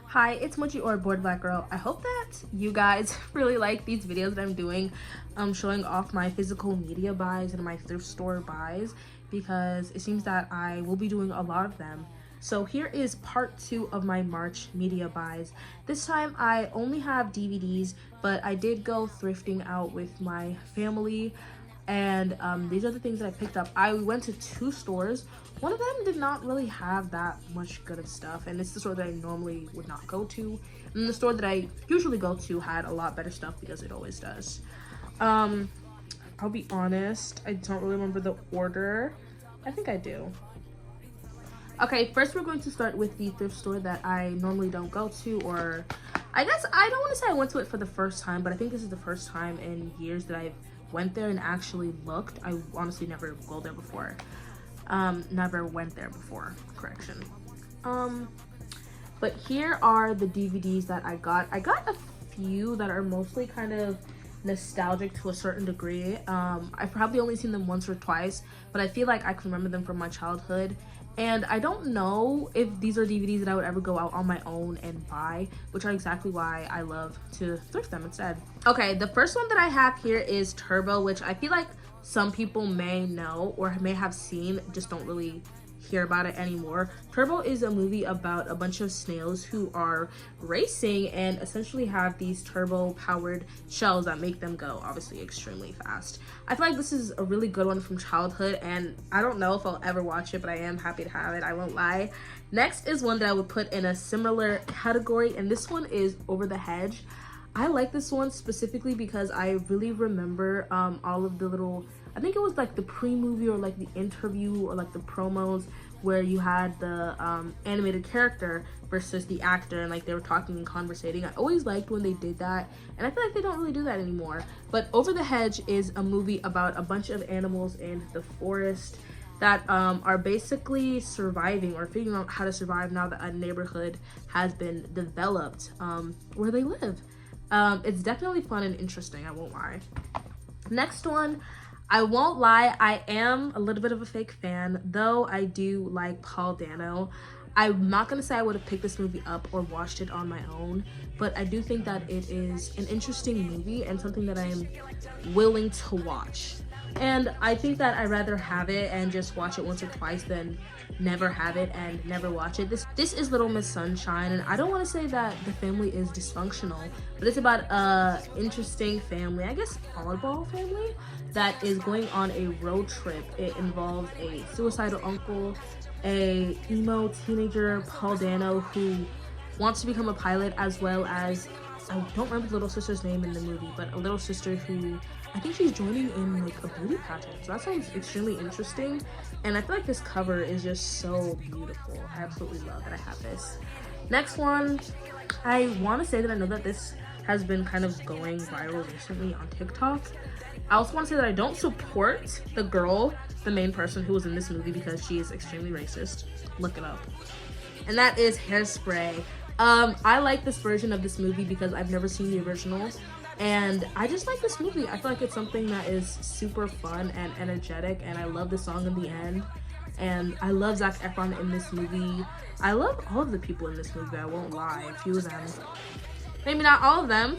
Hi, it's Mochi or Bored Black Girl. I hope that you guys really like these videos that I'm doing, showing off my physical media buys and my thrift store buys, because it seems that I will be doing a lot of them. So here is part 2 of my March media buys. This time I only have DVDs, but I did go thrifting out with my family, and these are the things that I picked up. I went to 2 stores. One of them did not really have that much good of stuff, and it's the store that I normally would not go to. And the store that I usually go to had a lot better stuff, because it always does. I'll be honest, I don't really remember the order. I think I do. Okay, first we're going to start with the thrift store that I normally don't go to, or I guess I don't want to say I went to it for the first time, but I think this is the first time in years that I went there and actually looked. I honestly never go there before. Never went there before, correction. But here are the DVDs that I got. I got a few that are mostly kind of nostalgic to a certain degree. I've probably only seen them once or twice, but I feel like I can remember them from my childhood. And I don't know if these are DVDs that I would ever go out on my own and buy, which are exactly why I love to thrift them instead. Okay, the first one that I have here is Turbo, which I feel like some people may know or may have seen, just don't really hear about it anymore. Turbo is a movie about a bunch of snails who are racing and essentially have these turbo powered shells that make them go obviously extremely fast. I feel like this is a really good one from childhood, and I don't know if I'll ever watch it, but I am happy to have it, I won't lie. Next is one that I would put in a similar category, and this one is Over the Hedge. I like this one specifically because I really remember all of the little, I think it was like the pre-movie or like the interview or like the promos where you had the animated character versus the actor, and like they were talking and conversating. I always liked when they did that, and I feel like they don't really do that anymore. But Over the Hedge is a movie about a bunch of animals in the forest that are basically surviving or figuring out how to survive now that a neighborhood has been developed where they live. It's definitely fun and interesting, I won't lie. Next one, I won't lie, I am a little bit of a fake fan, though I do like Paul Dano. I'm not gonna say I would have picked this movie up or watched it on my own, but I do think that it is an interesting movie and something that I am willing to watch. And I think that I'd rather have it and just watch it once or twice than never have it and never watch it. This is Little Miss Sunshine, and I don't want to say that the family is dysfunctional, but it's about a interesting family, I guess volleyball family, that is going on a road trip. It involves a suicidal uncle, a emo teenager, Paul Dano, who wants to become a pilot, as well as, I don't remember the little sister's name in the movie, but a little sister who, I think she's joining in like a beauty pageant. So that sounds extremely interesting. And I feel like this cover is just so beautiful. I absolutely love that I have this. Next one, I want to say that I know that this has been kind of going viral recently on TikTok. I also want to say that I don't support the girl, the main person who was in this movie, because she is extremely racist. Look it up. And that is Hairspray. I like this version of this movie because I've never seen the original, and I just like this movie. I feel like it's something that is super fun and energetic, and I love the song in the end, and I love Zac Efron in this movie. I love all of the people in this movie, I won't lie. A few of them, maybe not all of them,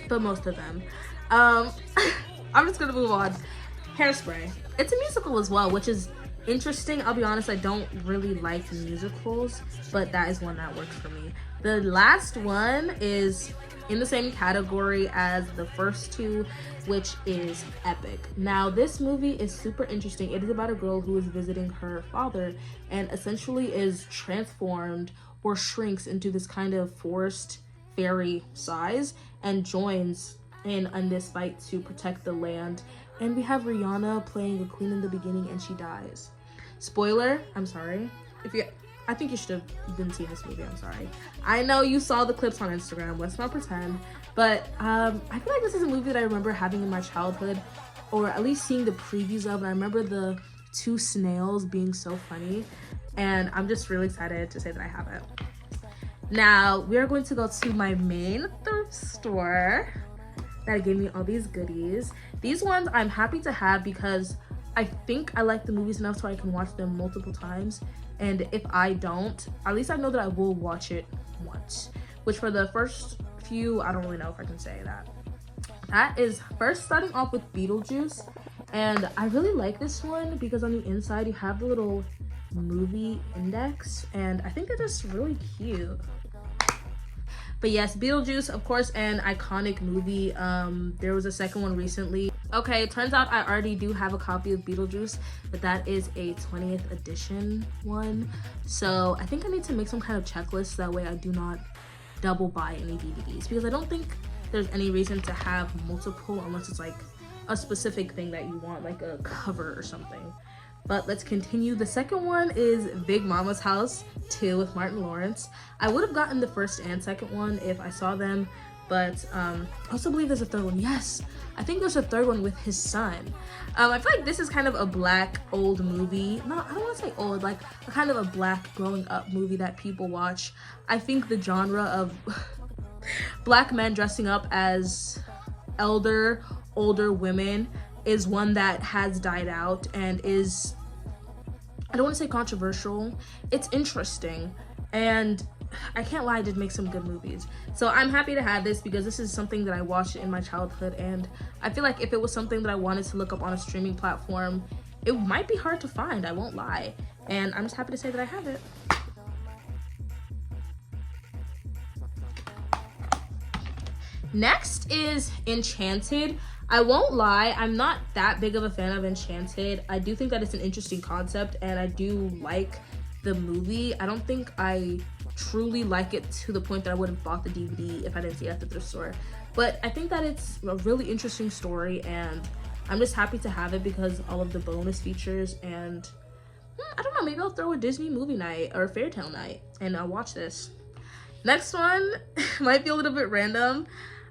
but most of them. I'm just gonna move on. Hairspray, it's a musical as well, which is interesting. I'll be honest, I don't really like musicals, but that is one that works for me. The last one is in the same category as the first two, which is Epic. Now, this movie is super interesting. It is about a girl who is visiting her father and essentially is transformed or shrinks into this kind of forest fairy size and joins in on this fight to protect the land. And we have Rihanna playing the queen in the beginning, and she dies. Spoiler, I'm sorry. I think you should have been seeing this movie, I'm sorry. I know you saw the clips on Instagram, let's not pretend. But I feel like this is a movie that I remember having in my childhood, or at least seeing the previews of, and I remember the 2 snails being so funny. And I'm just really excited to say that I have it. Now, we are going to go to my main thrift store that gave me all these goodies. These ones I'm happy to have because I think I like the movies enough so I can watch them multiple times, and if I don't, at least I know that I will watch it once, which for the first few, I don't really know if I can say that. That is first starting off with Beetlejuice, and I really like this one because on the inside you have the little movie index, and I think they're just really cute. But yes, Beetlejuice, of course, an iconic movie. There was a second one recently. Okay, it turns out I already do have a copy of Beetlejuice, but that is a 20th edition one. So I think I need to make some kind of checklist, that way I do not double buy any DVDs, because I don't think there's any reason to have multiple unless it's like a specific thing that you want, like a cover or something. But let's continue. The second one is Big Mama's House 2 with Martin Lawrence. I would have gotten the first and second one if I saw them, but I also believe there's a third one. Yes, I think there's a third one with his son. I feel like this is kind of a black old movie. No, I don't want to say old, like a kind of a black growing up movie that people watch. I think the genre of black men dressing up as older women is one that has died out and is, I don't want to say controversial, it's interesting, and I can't lie, I did make some good movies. So I'm happy to have this because this is something that I watched in my childhood, and I feel like if it was something that I wanted to look up on a streaming platform, it might be hard to find, I won't lie. And I'm just happy to say that I have it. Next is Enchanted. I won't lie, I'm not that big of a fan of Enchanted. I do think that it's an interesting concept, and I do like the movie. I don't think I truly like it to the point that I would have bought the DVD if I didn't see it at the thrift store. But I think that it's a really interesting story, and I'm just happy to have it because all of the bonus features, and I don't know, maybe I'll throw a Disney movie night or a fairy tale night and I'll watch this. Next one might be a little bit random.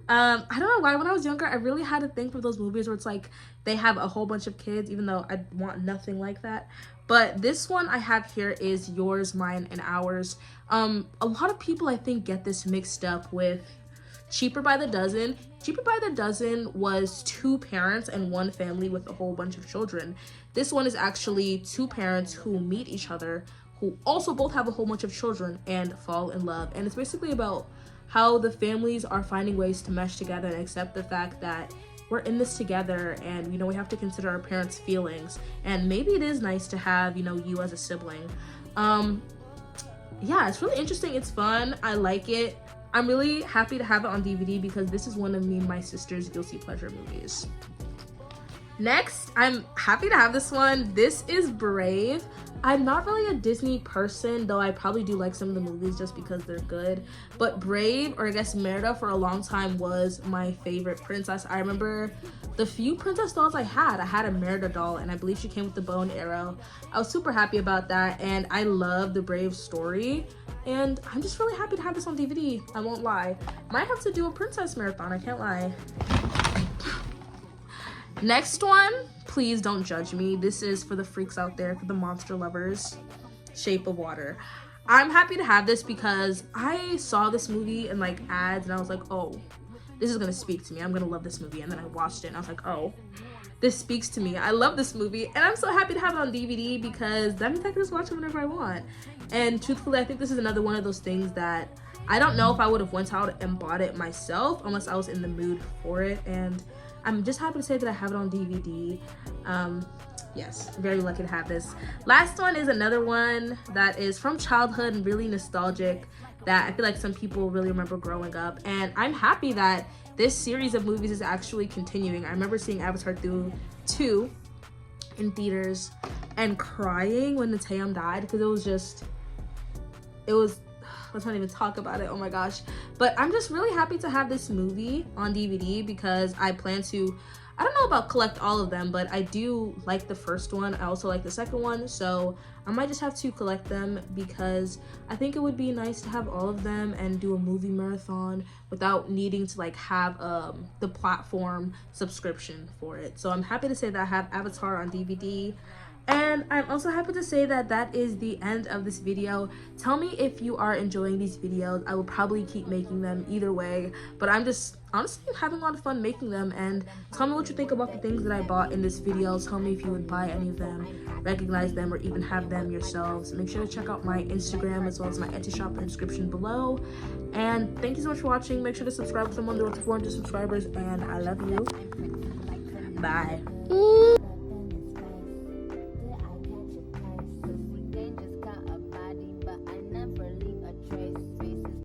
I don't know why when I was younger I really had to think of those movies where it's like they have a whole bunch of kids, even though I want nothing like that. But this one I have here is Yours, Mine, and Ours. A lot of people I think get this mixed up with Cheaper by the Dozen. Cheaper by the Dozen was 2 parents and 1 family with a whole bunch of children. This one is actually 2 parents who meet each other, who also both have a whole bunch of children and fall in love. And it's basically about how the families are finding ways to mesh together and accept the fact that we're in this together, and you know, we have to consider our parents' feelings, and maybe it is nice to have, you know, you as a sibling. Yeah, it's really interesting, it's fun, I like it. I'm really happy to have it on DVD because this is one of me and my sister's guilty pleasure movies. Next, I'm happy to have this one. This is Brave. I'm not really a Disney person, though I probably do like some of the movies just because they're good. But Brave, or I guess Merida, for a long time was my favorite princess. I remember the few princess dolls I had a Merida doll, and I believe she came with the bow and arrow. I was super happy about that, and I love the Brave story. And I'm just really happy to have this on DVD, I won't lie. Might have to do a princess marathon, I can't lie. Next one, please don't judge me. This is for the freaks out there, for the monster lovers. Shape of Water. I'm happy to have this because I saw this movie in like ads and I was like, oh, this is gonna speak to me. I'm gonna love this movie. And then I watched it and I was like, oh, this speaks to me. I love this movie. And I'm so happy to have it on DVD because that means I can just watch it whenever I want. And truthfully, I think this is another one of those things that I don't know if I would have went out and bought it myself unless I was in the mood for it. And I'm just happy to say that I have it on DVD. Yes, very lucky to have this. Last one is another one that is from childhood and really nostalgic that I feel like some people really remember growing up. And I'm happy that this series of movies is actually continuing. I remember seeing Avatar 2 in theaters and crying when Taeyang died because let's not even talk about it, oh my gosh. But I'm just really happy to have this movie on DVD because I plan to, I don't know about collect all of them, but I do like the first one. I also like the second one, so I might just have to collect them because I think it would be nice to have all of them and do a movie marathon without needing to like have the platform subscription for it. So I'm happy to say that I have Avatar on DVD. And I'm also happy to say that that is the end of this video. Tell me if you are enjoying these videos. I will probably keep making them either way, but I'm just honestly having a lot of fun making them. And tell me what you think about the things that I bought in this video. Tell me if you would buy any of them, recognize them, or even have them yourselves. Make sure to check out my Instagram as well as my Etsy shop in the description below. And thank you so much for watching. Make sure to subscribe to someone to 400 subscribers, and I love you. Bye.